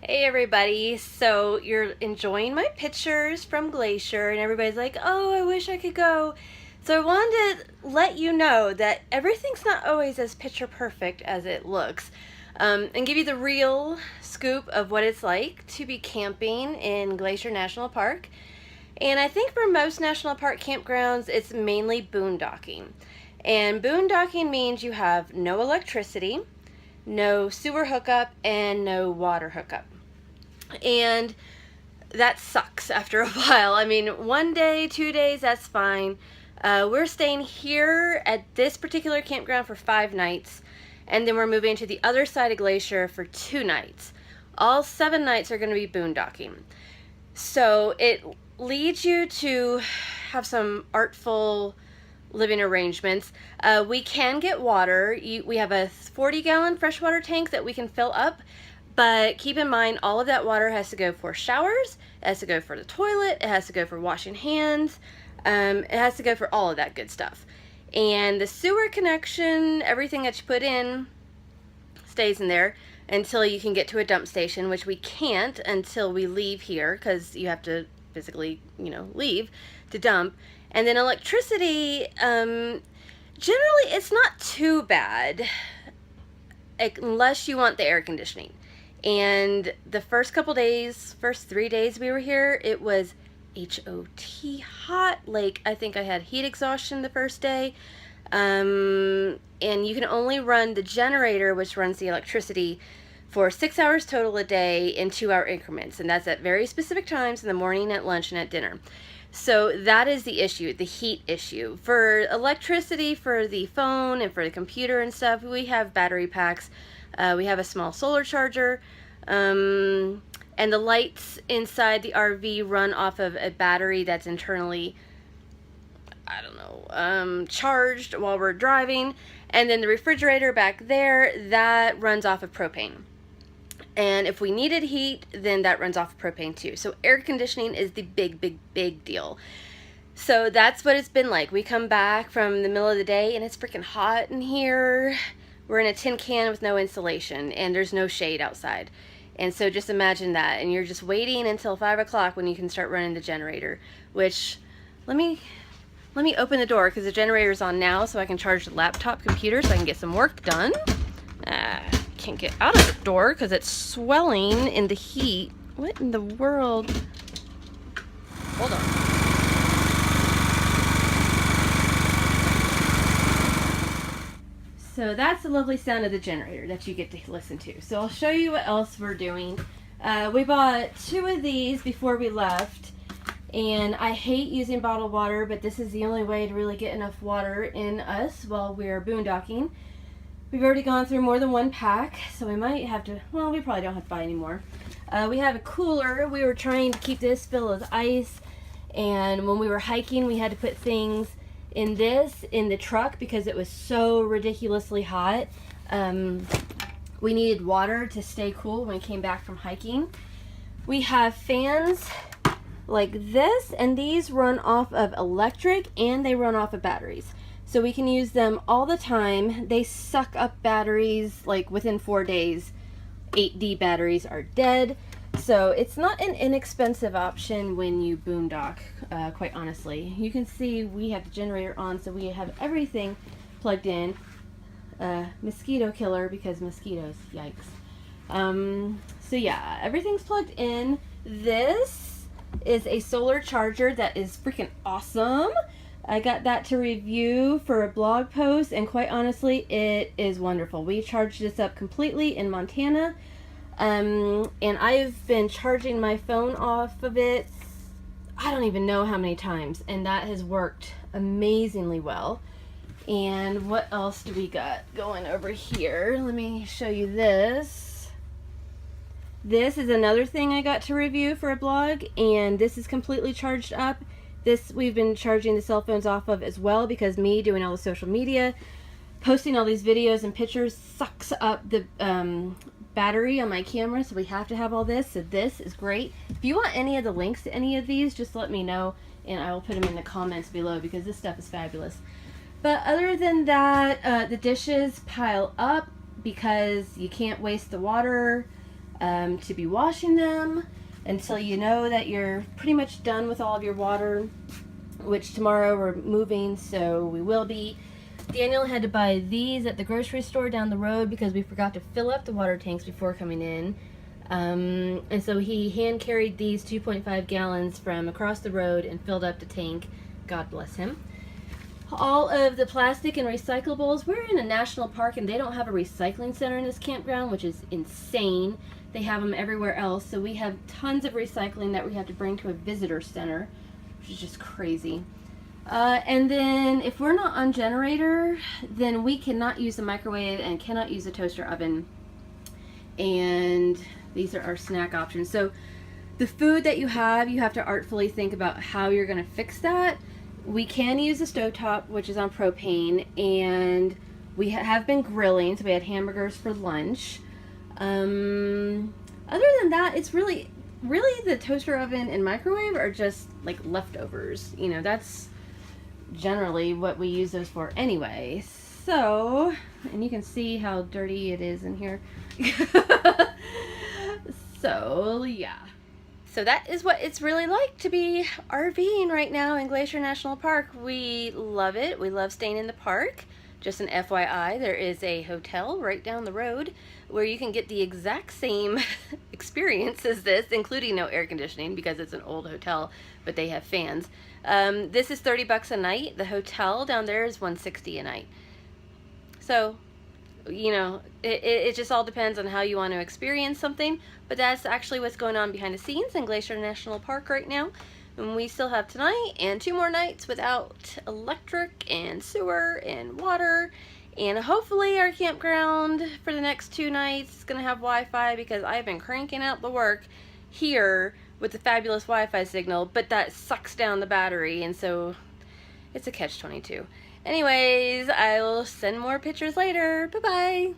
Hey everybody, so you're enjoying my pictures from Glacier and everybody's like, oh, I wish I could go. So I wanted to let you know that everything's not always as picture perfect as it looks, and give you the real scoop of what it's like to be camping in Glacier National Park. And I think for most national park campgrounds, it's mainly boondocking. And boondocking means you have no electricity, no sewer hookup, and no water hookup. And that sucks after a while. I mean, 1 day, 2 days, that's fine. We're staying here at this particular campground for 5 nights, and then we're moving to the other side of Glacier for 2 nights. All 7 nights are going to be boondocking. So it leads you to have some artful living arrangements. We can get water. We have a 40-gallon freshwater tank that we can fill up, but keep in mind all of that water has to go for showers, it has to go for the toilet, it has to go for washing hands, it has to go for all of that good stuff. And the sewer connection, everything that you put in stays in there until you can get to a dump station, which we can't until we leave here because you have to physically, leave to dump. And then electricity, generally it's not too bad unless you want the air conditioning. And the first 3 days we were here, it was HOT hot. Like, I think I had heat exhaustion the first day. And you can only run the generator, which runs the electricity, for 6 hours total a day in 2-hour increments. And that's at very specific times in the morning, at lunch, and at dinner. So that is the issue, the heat issue. For electricity, for the phone and for the computer and stuff, we have battery packs. We have a small solar charger. And the lights inside the RV run off of a battery that's internally, charged while we're driving. And then the refrigerator back there, that runs off of propane. And if we needed heat, then that runs off of propane too. So air conditioning is the big deal. So that's what it's been like. We come back from the middle of the day and it's freaking hot in here. We're in a tin can with no insulation and there's no shade outside. And so just imagine that. And you're just waiting until 5 o'clock when you can start running the generator, which, let me open the door because the generator's on now so I can charge the laptop computer so I can get some work done. Can't get out of the door because it's swelling in the heat. What in the world? Hold on. So that's the lovely sound of the generator that you get to listen to. So I'll show you what else we're doing. We bought 2 of these before we left, and I hate using bottled water, but this is the only way to really get enough water in us while we're boondocking. We've already gone through more than 1 pack, so we might have to, well, we probably don't have to buy any more. We have a cooler. We were trying to keep this filled with ice, and when we were hiking, we had to put things in the truck because it was so ridiculously hot. We needed water to stay cool when we came back from hiking. We have fans like this, and these run off of electric and they run off of batteries. So we can use them all the time. They suck up batteries like within 4 days. 8D batteries are dead. So it's not an inexpensive option when you boondock, quite honestly. You can see we have the generator on, so we have everything plugged in. Mosquito killer because mosquitoes, yikes. So yeah, everything's plugged in. This is a solar charger that is freaking awesome. I got that to review for a blog post, and quite honestly, it is wonderful. We charged this up completely in Montana, and I've been charging my phone off of it, I don't even know how many times, and that has worked amazingly well. And what else do we got going over here? Let me show you this. This is another thing I got to review for a blog, and this is completely charged up. This we've been charging the cell phones off of as well because me doing all the social media, posting all these videos and pictures sucks up the battery on my camera, so we have to have all this. So this is great. If you want any of the links to any of these, just let me know and I will put them in the comments below because this stuff is fabulous. But other than that, the dishes pile up because you can't waste the water. to be washing them until you know that you're pretty much done with all of your water, which tomorrow we're moving, so we will be. Daniel had to buy these at the grocery store down the road because we forgot to fill up the water tanks before coming in. And so he hand carried these 2.5 gallons from across the road and filled up the tank. God bless him. All of the plastic and recyclables. We're in a national park and they don't have a recycling center in this campground, which is insane. They have them everywhere else. So we have tons of recycling that we have to bring to a visitor center, which is just crazy. And then if we're not on generator, then we cannot use the microwave and cannot use the toaster oven. And these are our snack options. So the food that you have to artfully think about how you're going to fix that. We can use the stovetop, which is on propane, and we have been grilling, so we had hamburgers for lunch. Other than that, it's really the toaster oven and microwave are just like leftovers. You know, that's generally what we use those for anyway. So, and you can see how dirty it is in here. So, yeah. So that is what it's really like to be RVing right now in Glacier National Park. We love it. We love staying in the park. Just an FYI, there is a hotel right down the road where you can get the exact same experience as this, including no air conditioning because it's an old hotel, but they have fans. This is $30 a night. The hotel down there is $160 a night. So, you know, it just all depends on how you want to experience something, but that's actually what's going on behind the scenes in Glacier National Park right now. And we still have tonight and 2 more nights without electric and sewer and water, and hopefully our campground for the next 2 nights is going to have Wi-Fi, because I've been cranking out the work here with the fabulous Wi-Fi signal, but that sucks down the battery, and so it's a catch-22. Anyways, I will send more pictures later. Bye-bye.